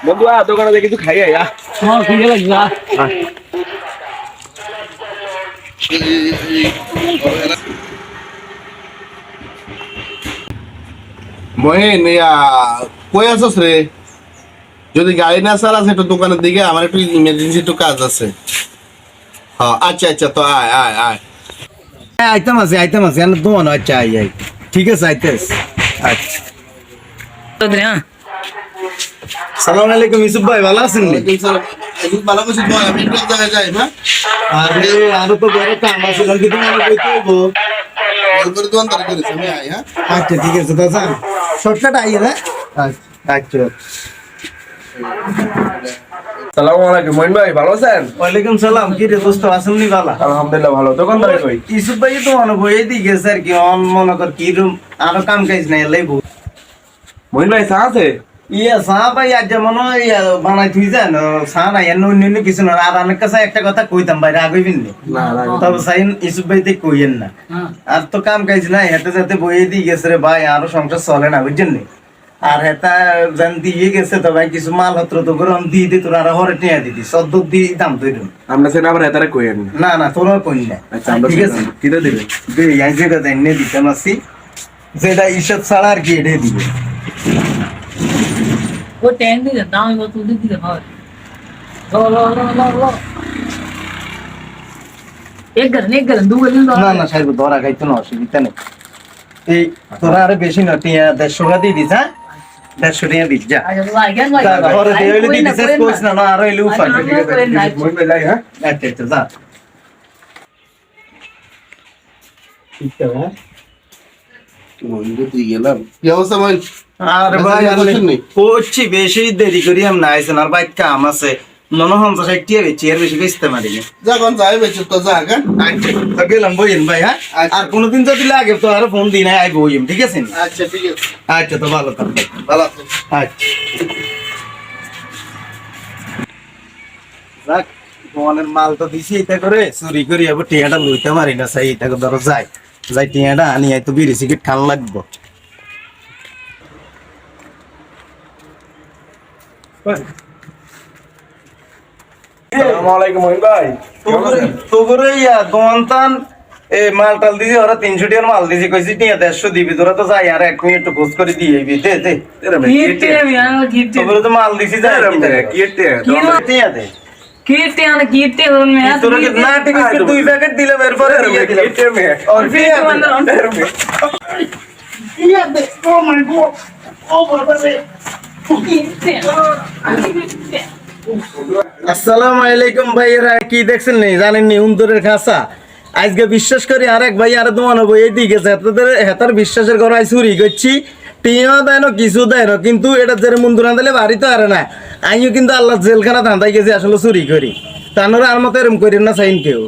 বন্ধু দোকানে কিছু খাই আয়া হ্যাঁ ঠিক আছে মহিন কই আছস রে? যদি গাড়ি না চালাস একটু দোকানের দিকে, আমার একটু ইমার্জেন্সি একটু কাজ আছে। হ্যাঁ আচ্ছা আচ্ছা, তো আয় আয় আয়। আইতাম আছে আমি দোকান। আচ্ছা আই আই ঠিক আছে আইতেস। আচ্ছা সালাম আলাইকুম ইউসুফ ভাই, ভালো আছেন? ভালো করছিস বল, আমি একটু এক জায়গায় যাই। হ্যাঁ আরে আরো তো বড় কাম আছে, কালকে তোমার কইতে হইব। করে দোকান তারা করিস, আমি আই। হ্যাঁ আচ্ছা ঠিক আছে দাদা, শর্টকাট আই না। আচ্ছা সালামু আলাইকুম মইন ভাই, ভালো আছেন? ওয়ালাইকুম সালাম। কি রে দোস্ত, আছেন নি? ভালো আলহামদুলিল্লাহ ভালো। দোকানদারে কই? ইউসুফ ভাই তো মনে বই এদিকে স্যার, কি অন মনে কর কি রুম আরো কাম কাজ নাই লাইব। মইন ভাই চা আছে? ইয়া চা ভাই আজ যেমন বানাই থুই যান চা নাই, অন্য কিছু না। আর অনেক কাছে একটা কথা কইতাম ভাই, রাগ হইবেন না তবে সাইন ইউসুফ ভাই তে কইেন না। আর তো কাম কাজ নাই, হেতে যাতে বইয়ে দিয়ে গেছে রে ভাই, আরো সংসার চলে না বুঝছেন নি। আর হেতা জান দিয়ে গেছে তো ভাই, কিছু মাল হত্র তো গরম দিয়ে দি, তোর আরো হরে টিয়া দিতি সদ্য দিয়ে দাম তৈরি। আমরা সেটা আবার এতারে কইেন না না তোর কই না। আচ্ছা আমরা ঠিক আছে কিটা দিবেন? যেটা জানিয়ে দিতাম আসি, যেটা ঈষৎ ছাড়া আর কি এটাই দিবে। ও ট্যাঙ্ক দিয়ে দাম এবার তুলে দিতে হয় এক গেলেন দু গেলেন না না সাহেব ধরা খাইতো না, অসুবিধা নেই। এই তোরা আরে বেশি না, টিয়া 150 টাকা দিয়ে দিস। হ্যাঁ 150 টাকা দিস যা। ঘরে দিয়ে হইলে দিয়ে দিস, কইস না না আর হইলে উফার। ঠিক আছে মইন ভাই যাই। হ্যাঁ আচ্ছা আচ্ছা যা। গেলাম। কি অবস্থা ভাই? আরে ভাই করছি বেশি দেরি করি আমি না আইছেন, আর ভাই কাম আছে। মনে হন তো 60 টাকা বেচি, আর বেশি বেচতে পারি না। যখন যাই বেচে তো যা। হ্যাঁ আচ্ছা গেলাম বইন ভাই। হ্যাঁ আর কোনদিন যদি লাগে তো আর ফোন দিন, আই বইম। ঠিক আছে আচ্ছা ঠিক আছে। আচ্ছা তো ভালো থাকবে। ভালো আছো? আচ্ছা যাক, তোমাদের মাল তো দিছি, এটা করে চুরি করি আবার টিয়াটা লইতে পারি না। সেই এটা ধরো যাই যাই টিয়াটা আনি, তো বিড়ি সিগারেট খান লাগবো। আসসালামু আলাইকুম মইন ভাই। তোরে দোকানতান মাল টাল দিছি, ওরা 300 টাকার মাল দিছি, কইছি টিয়া 150 দিবি। তোরা তো যাই আর 1 মিনিট একটু খোঁজ করে দিয়ে আইবি। দে দে তোরে তো মাল দিছি, যাই টিয়া দে। তোরা কি না ঠিক আছে, 2 প্যাকেট দিলাম, এরপরে দিয়ে দিলাম। আর টিয়া দে। ও মাই গড, ও বাবা রে। আসসালামু আলাইকুম ভাইয়েরা, কি দেখছেন নি জানেন নি উন্দরের খাসা। আজকে বিশ্বাস করি আরেক ভাই আর দোয়ান হবো এইদিকে হেতার বিশ্বাসের ঘর আই চুরি করছি। টিয়া দেয় না কিছু দেয় না, কিন্তু এটা যে মন্দুর না দিলে বাড়ি তো আর না। আমিও কিন্তু আল্লাহ জেলখানা ধান্দাই গেছি আসলে চুরি করি। তানোরা আর মতো এরম করি না চাইন কেউ।